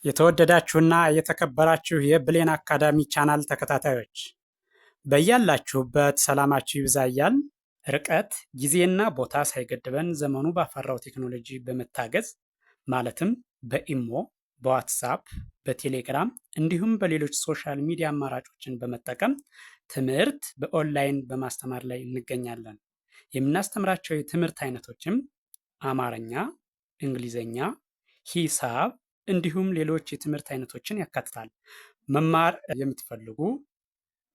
የተወደዳችሁና የተከበራችሁ የብሌን አካዳሚ ቻናል ተከታታዮች በያላችሁበት ሰላማችሁ ይብዛ እያልን ርቀት ጊዜና ቦታ ሳይገድበን ዘመኑ ባፈራው ቴክኖሎጂ በመታገዝ ማለትም በኢሞ፣ በዋትሳፕ፣ በቴሌግራም እንዲሁም በሌሎች ሶሻል ሚዲያ አማራጮችን በመጠቀም ትምህርት በኦንላይን በማስተማር ላይ እንገኛለን። የምናስተምራቸው የትምህርት አይነቶችም አማርኛ፣ እንግሊዘኛ፣ ሂሳብ እንዲሁም ሌሎች የትምህርት አይነቶችን ያካትታል። መማር የምትፈልጉ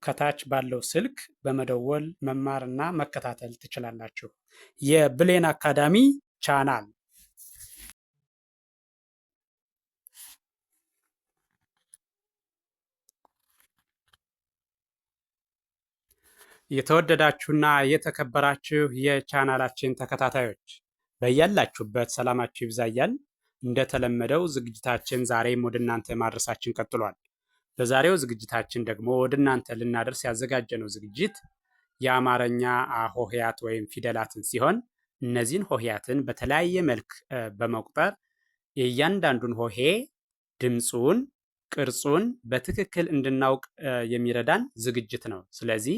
ከታች ባለው ስልክ በመደወል መማርና መከታተል ትችላላችሁ። የብሌን አካዳሚ ቻናል የተወደዳችሁና የተከበራችሁ የቻናላችን ተከታታዮች በያላችሁበት ሰላማችሁ ይብዛ እያልን እንደተለመደው ዝግጅታችን ዛሬም ወደ እናንተ ማድረሳችን ቀጥሏል። በዛሬው ዝግጅታችን ደግሞ ወደ እናንተ ልናደርስ ያዘጋጀነው ዝግጅት የአማርኛ ሆሄያት ወይም ፊደላትን ሲሆን እነዚህን ሆሄያትን በተለያየ መልክ በመቁጠር የእያንዳንዱን ሆሄ ድምፁን፣ ቅርጹን በትክክል እንድናውቅ የሚረዳን ዝግጅት ነው። ስለዚህ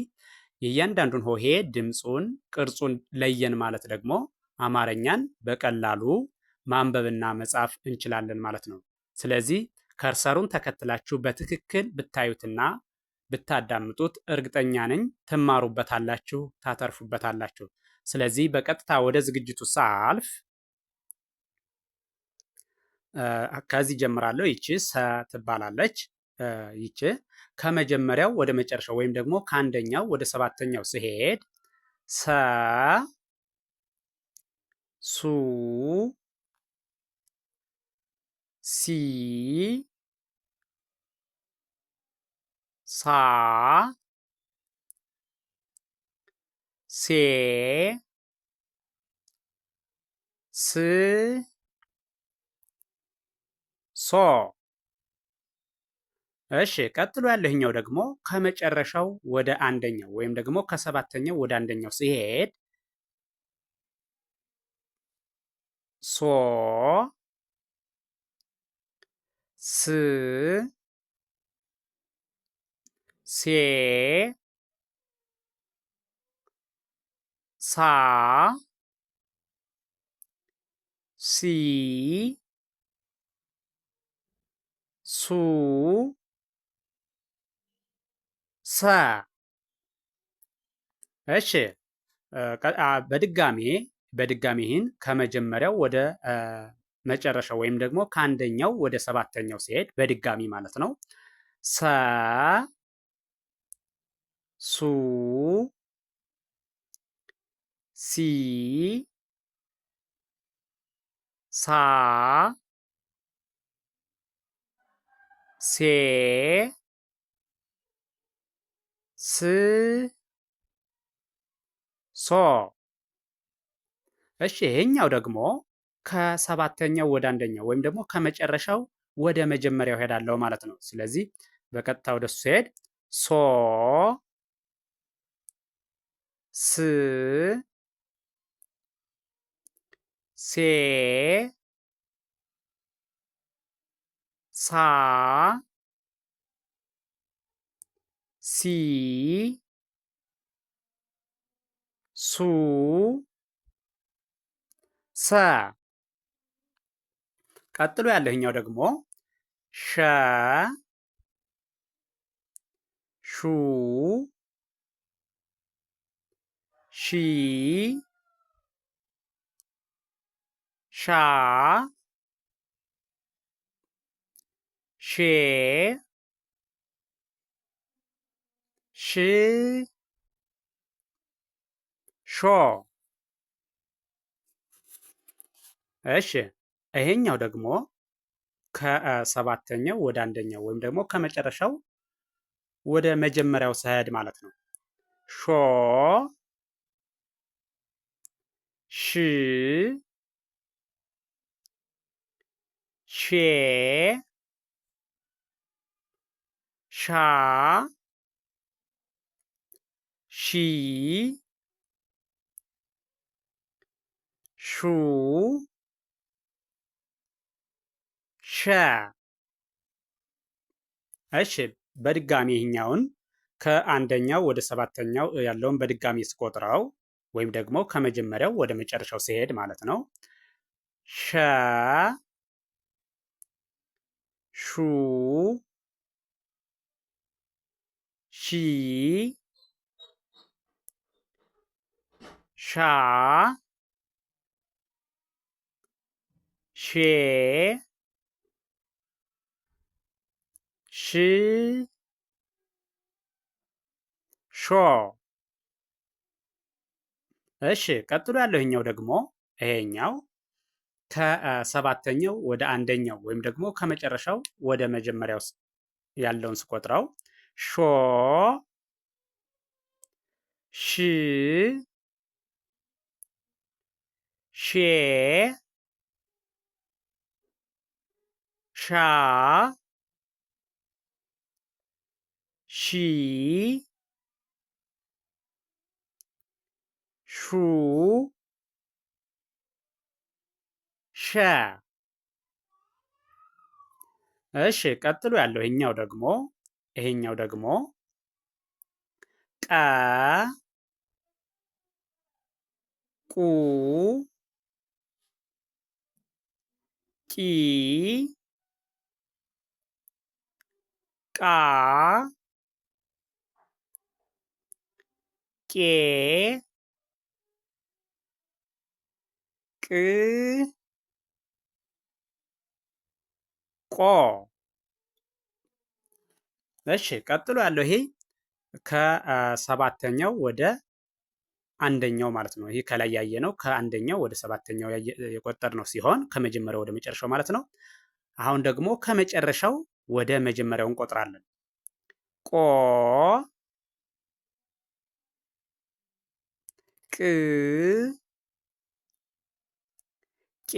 የእያንዳንዱን ሆሄ ድምፁን፣ ቅርጹን ለየን ማለት ደግሞ አማርኛን በቀላሉ ማንበብና መጻፍ እንችላለን ማለት ነው። ስለዚህ ከርሰሩን ተከትላችሁ በትክክል ብታዩትና ብታዳምጡት እርግጠኛ ነኝ ትማሩበታላችሁ፣ ታተርፉበታላችሁ። ስለዚህ በቀጥታ ወደ ዝግጅቱ ሳልፍ ከዚህ ጀምራለሁ። ይቺ ሰ ትባላለች። ይቺ ከመጀመሪያው ወደ መጨረሻው ወይም ደግሞ ከአንደኛው ወደ ሰባተኛው ስሄድ ሰ፣ ሱ፣ ሲ፣ ሳ፣ ሴ፣ ስ፣ ሶ። እሺ ቀጥሎ ያለህኛው ደግሞ ከመጨረሻው ወደ አንደኛው ወይም ደግሞ ከሰባተኛው ወደ አንደኛው ሲሄድ ሶ፣ ስ፣ ሴ፣ ሳ፣ ሲ፣ ሱ፣ ሰ። እሺ በድጋሚ ይህን ከመጀመሪያው ወደ መጨረሻው ወይም ደግሞ ከአንደኛው ወደ ሰባተኛው ሲሄድ በድጋሚ ማለት ነው። ሰ፣ ሱ፣ ሲ፣ ሳ፣ ሴ፣ ስ፣ ሶ። እሺ ይሄኛው ደግሞ ከሰባተኛው ወደ አንደኛው ወይም ደግሞ ከመጨረሻው ወደ መጀመሪያው ሄዳለሁ ማለት ነው። ስለዚህ በቀጥታ ወደ እሱ ሲሄድ ሶ፣ ስ፣ ሴ፣ ሳ፣ ሲ፣ ሱ፣ ሰ። ቀጥሎ ያለህኛው ደግሞ ሸ፣ ሹ፣ ሺ፣ ሻ፣ ሼ፣ ሽ፣ ሾ። እሺ ይሄኛው ደግሞ ከሰባተኛው ወደ አንደኛው ወይም ደግሞ ከመጨረሻው ወደ መጀመሪያው ስሄድ ማለት ነው። ሾ፣ ሽ፣ ሼ፣ ሻ፣ ሺ፣ ሹ፣ ሸ። እሺ በድጋሚ ይህኛውን ከአንደኛው ወደ ሰባተኛው ያለውን በድጋሚ ስቆጥረው ወይም ደግሞ ከመጀመሪያው ወደ መጨረሻው ሲሄድ ማለት ነው። ሸ ሹ ሺ ሻ ሼ ሽ ሾ። እሺ ቀጥሎ ያለው ይሄኛው ደግሞ ይሄኛው ከሰባተኛው ወደ አንደኛው ወይም ደግሞ ከመጨረሻው ወደ መጀመሪያው ያለውን ስቆጥረው ሾ ሽ ሼ ሻ ሺ ሹ ሸ። እሺ ቀጥሎ ያለው ይሄኛው ደግሞ ቀ ቁ ቂ ቃ ቄ ቅ ቆ። እሺ ቀጥሎ ያለው ይሄ ከሰባተኛው ወደ አንደኛው ማለት ነው። ይሄ ከላይ ያየ ነው ከአንደኛው ወደ ሰባተኛው የቆጠር ነው ሲሆን ከመጀመሪያው ወደ መጨረሻው ማለት ነው። አሁን ደግሞ ከመጨረሻው ወደ መጀመሪያው እንቆጥራለን። ቆ ቅ ቄ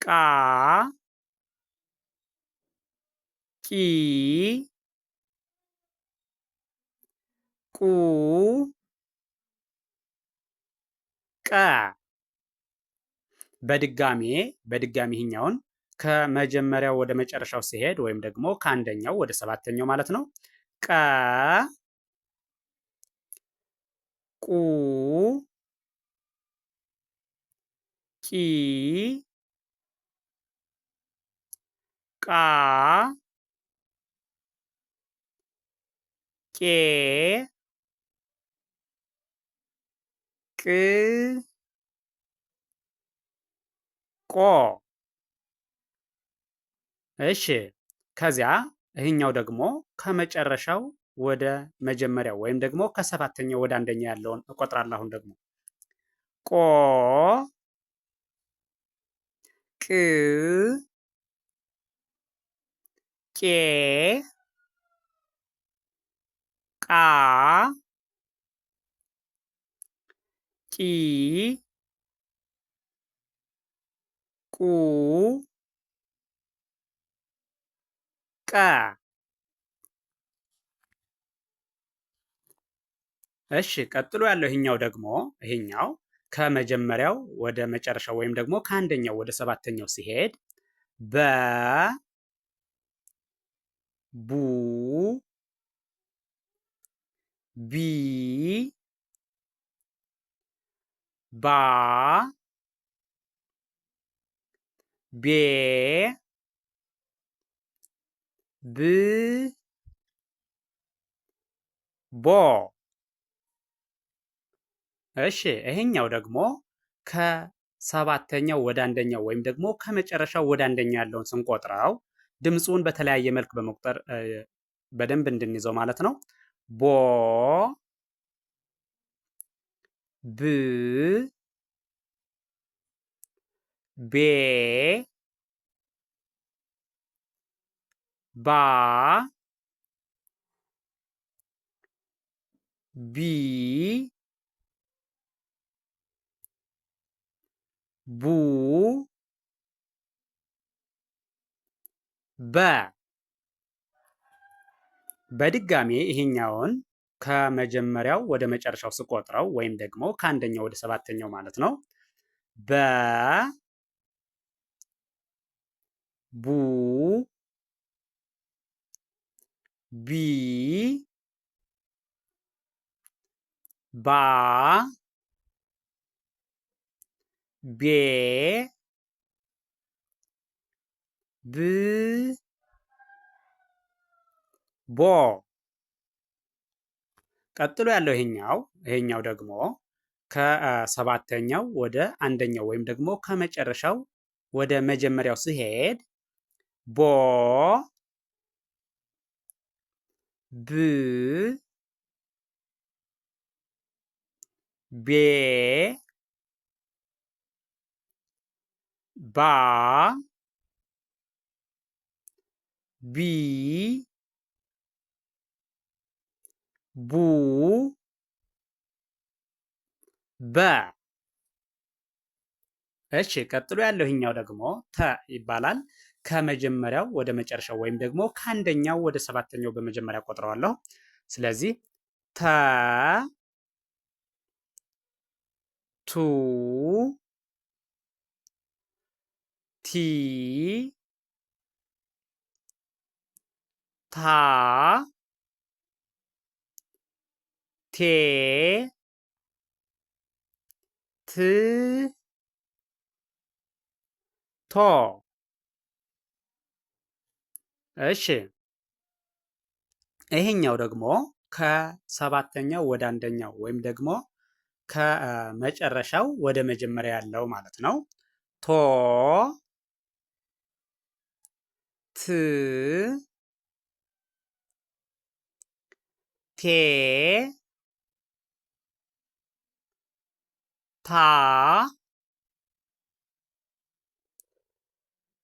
ቃ ቂ ቁ ቀ። በድጋሚ ይህኛውን ከመጀመሪያው ወደ መጨረሻው ሲሄድ ወይም ደግሞ ከአንደኛው ወደ ሰባተኛው ማለት ነው። ቀ ቁ ቂ ቃ ቄ ቅ ቆ። እሺ ከዚያ ይህኛው ደግሞ ከመጨረሻው ወደ መጀመሪያው ወይም ደግሞ ከሰባተኛው ወደ አንደኛ ያለውን እቆጥራለሁ። አሁን ደግሞ ቆ ቅ ቄ ቃ ቂ ቁ ቀ። እሺ ቀጥሎ ያለው ይሄኛው ከመጀመሪያው ወደ መጨረሻው ወይም ደግሞ ከአንደኛው ወደ ሰባተኛው ሲሄድ በ ቡ ቢ ባ ቤ ብ ቦ። እሺ ይሄኛው ደግሞ ከሰባተኛው ወደ አንደኛው ወይም ደግሞ ከመጨረሻው ወደ አንደኛው ያለውን ስንቆጥረው ድምፁን በተለያየ መልክ በመቁጠር በደንብ እንድንይዘው ማለት ነው። ቦ ብ ቤ ባ ቢ ቡ በ። በድጋሜ ይሄኛውን ከመጀመሪያው ወደ መጨረሻው ስቆጥረው ወይም ደግሞ ከአንደኛው ወደ ሰባተኛው ማለት ነው። በ ቡ ቢ ባ ቤ ብ ቦ። ቀጥሎ ያለው ይሄኛው ደግሞ ከሰባተኛው ወደ አንደኛው ወይም ደግሞ ከመጨረሻው ወደ መጀመሪያው ሲሄድ ቦ ብ ቤ ባ ቢ ቡ በ። እሺ ቀጥሎ ያለው ይሄኛው ደግሞ ተ ይባላል። ከመጀመሪያው ወደ መጨረሻው ወይም ደግሞ ከአንደኛው ወደ ሰባተኛው በመጀመሪያ ቆጥረዋለሁ። ስለዚህ ተ ቱ ቲ ታ ቴ ት ቶ። እሺ ይሄኛው ደግሞ ከሰባተኛው ወደ አንደኛው ወይም ደግሞ ከመጨረሻው ወደ መጀመሪያ ያለው ማለት ነው። ቶ ት ቴ ታ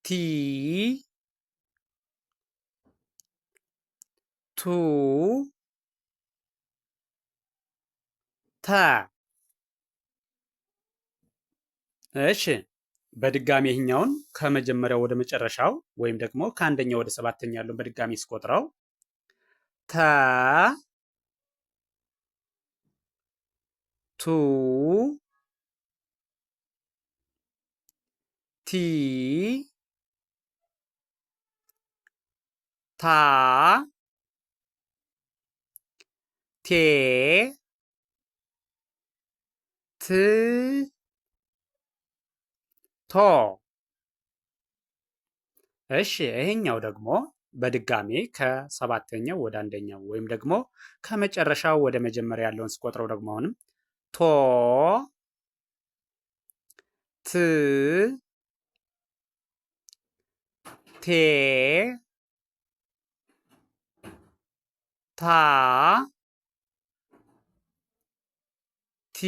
ቲ ቱ ተ። እሺ በድጋሚ ይህኛውን ከመጀመሪያው ወደ መጨረሻው ወይም ደግሞ ከአንደኛው ወደ ሰባተኛ ያለውን በድጋሚ ስቆጥረው ተ ቱ ቲ ታ ቴ ት ቶ። እሺ ይሄኛው ደግሞ በድጋሜ ከሰባተኛው ወደ አንደኛው ወይም ደግሞ ከመጨረሻው ወደ መጀመሪያ ያለውን ስቆጥረው ደግሞ አሁንም ቶ ት ቴ ታ ቲ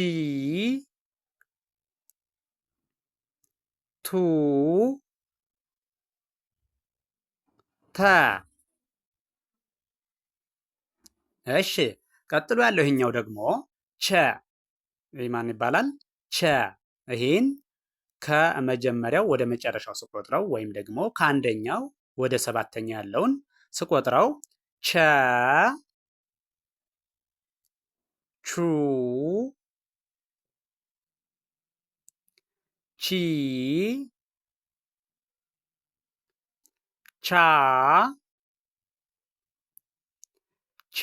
ቱ ተ። እሺ ቀጥሎ ያለው ይሄኛው ደግሞ ቸ። ይህ ማን ይባላል? ቸ። ይሄን ከመጀመሪያው ወደ መጨረሻው ስቆጥረው ወይም ደግሞ ከአንደኛው ወደ ሰባተኛ ያለውን ስቆጥረው ቸ ቹ ቺ ቻ ቼ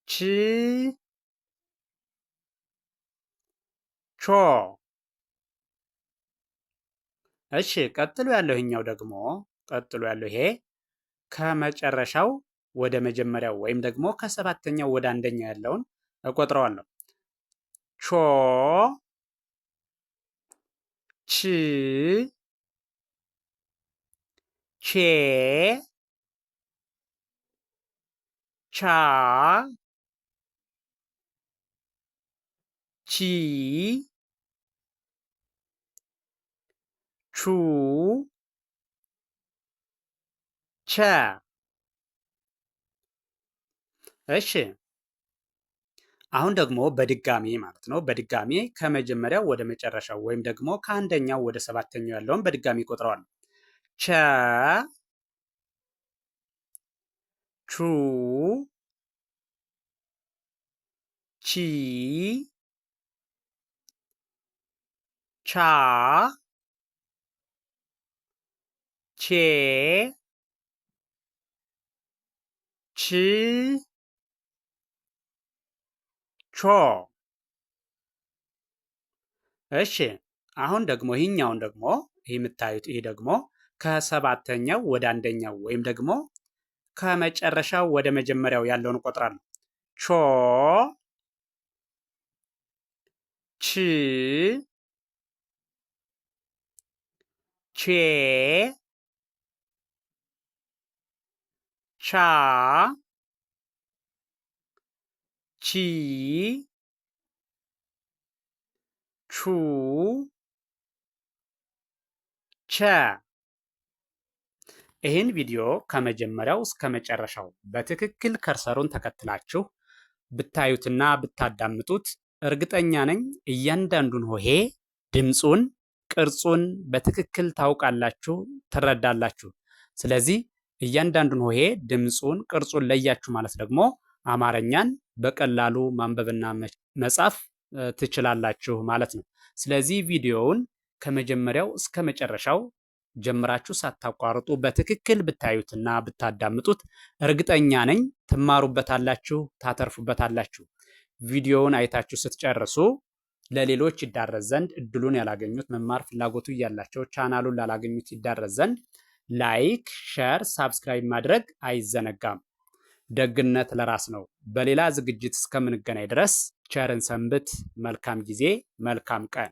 ች ቾ። እሺ ቀጥሎ ያለው ይሄኛው ደግሞ ይሄ ከመጨረሻው ወደ መጀመሪያው ወይም ደግሞ ከሰባተኛው ወደ አንደኛው ያለውን እቆጥረዋለሁ። ቾ ች ቼ ቻ ቺ ቹ ቸ። እሺ አሁን ደግሞ በድጋሚ ማለት ነው። በድጋሚ ከመጀመሪያው ወደ መጨረሻው ወይም ደግሞ ከአንደኛው ወደ ሰባተኛው ያለውን በድጋሚ ቆጥረዋል። ቸ ቹ ቺ ቻ ቼ ች ቾ። እሺ አሁን ደግሞ በድጋሚ ማለት ነው። በድጋሚ ከመጀመሪያው ወደ መጨረሻው ወይም ደግሞ ከአንደኛው ወደ ሰባተኛው ያለውን በድጋሚ ቆጥረዋል። ቸ ቹ ቺ ቻ ቼ ች ቾ። ች ቾ። እሺ አሁን ደግሞ ይህኛውን ደግሞ ይህ የምታዩት ይሄ ደግሞ ከሰባተኛው ወደ አንደኛው ወይም ደግሞ ከመጨረሻው ወደ መጀመሪያው ያለውን እቆጥራለሁ። ቾ ች ቼ ቻ ቺ ቹ ቸ። ይህን ቪዲዮ ከመጀመሪያው እስከ መጨረሻው በትክክል ከርሰሩን ተከትላችሁ ብታዩትና ብታዳምጡት እርግጠኛ ነኝ እያንዳንዱን ሆሄ ድምፁን፣ ቅርጹን በትክክል ታውቃላችሁ፣ ትረዳላችሁ። ስለዚህ እያንዳንዱን ሆሄ ድምፁን፣ ቅርጹን ለያችሁ ማለት ደግሞ አማርኛን በቀላሉ ማንበብና መጻፍ ትችላላችሁ ማለት ነው። ስለዚህ ቪዲዮውን ከመጀመሪያው እስከ መጨረሻው ጀምራችሁ ሳታቋርጡ በትክክል ብታዩትና ብታዳምጡት እርግጠኛ ነኝ ትማሩበታላችሁ፣ ታተርፉበታላችሁ። ቪዲዮውን አይታችሁ ስትጨርሱ ለሌሎች ይዳረስ ዘንድ እድሉን ያላገኙት መማር ፍላጎቱ እያላቸው ቻናሉን ላላገኙት ይዳረስ ዘንድ ላይክ፣ ሸር፣ ሳብስክራይብ ማድረግ አይዘነጋም። ደግነት ለራስ ነው። በሌላ ዝግጅት እስከምንገናኝ ድረስ ቸርን ሰንብት። መልካም ጊዜ፣ መልካም ቀን